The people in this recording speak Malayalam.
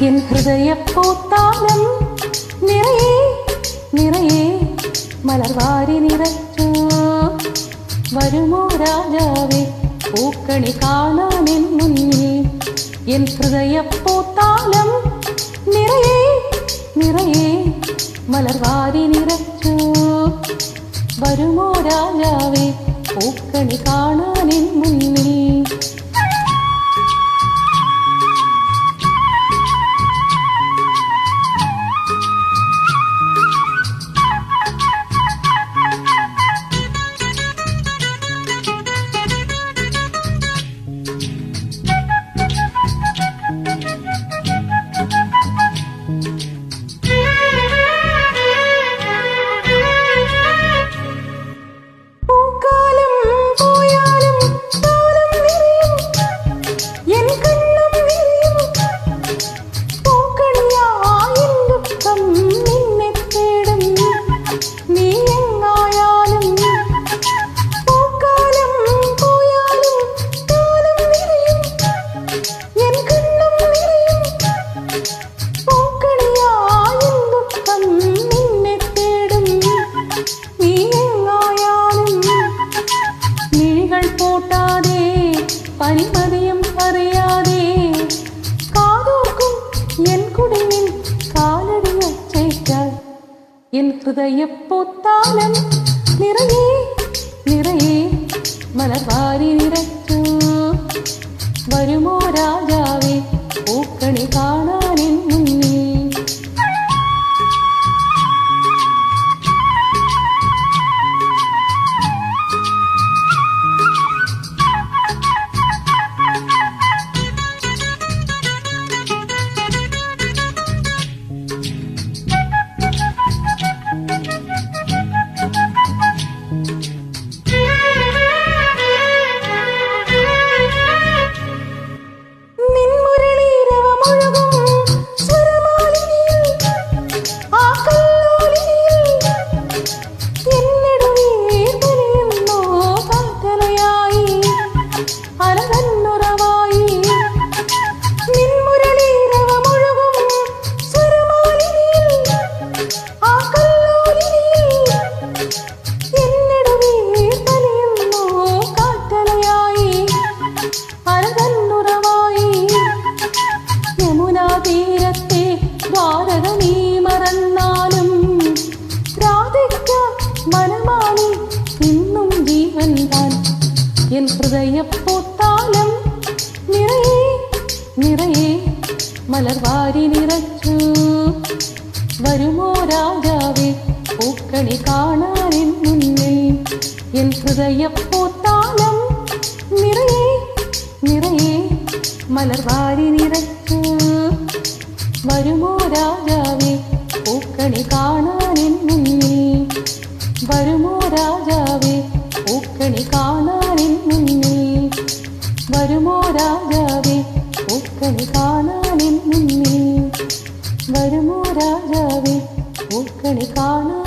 എൻ ഹൃദയപ്പൂത്താലം നിറയെ നിറയെ മലർവാരി നിറച്ചു വരുമോ രാജാവേ പൂക്കണി കാണാൻ എൻ മുന്നിൽ. എൻ ഹൃദയപ്പൂത്താലം നിറയെ നിറയെ മലർവാരി നിറച്ചു വരുമോ രാജാവേ പൂക്കണി കാണാൻ എൻ മുന്നിൽ. പനിമതിയും അറിയാതെ കാതോർക്കും എൻ കുടിലിൽ കാലടി വച്ചേറ്റാൽ എൻ ഹൃദയപ്പൂത്താലം നിറയെ നിറയെ മലർവാരി നിറച്ചു വരുമോ രാജാവേ പൂക്കണി കാണാൻ എൻ മുന്നിൽ. എൻ ഹൃദയപ്പൂത്താലം നിറയെ നിറയെ മലർവാരി നിറച്ചു വരുമോ രാജാവേ പൂക്കണി കാണാൻ എൻ മുന്നിൽ. എൻ ഹൃദയപ്പൂത്താലം നിറയെ നിറയെ മലർവാരി നിറച്ചു വരുമോ രാജാവേ പൂക്കണി കാണാൻ എൻ മുന്നിൽ. വരുമോ രാജാവേ പൂക്കണി കാണാൻ എൻ മുന്നിൽ. വരുമോ രാജാവേ പൂക്കണി കാണാൻ എൻ മുന്നിൽ. വരുമോ രാജാവേ പൂക്കണി കാണാൻ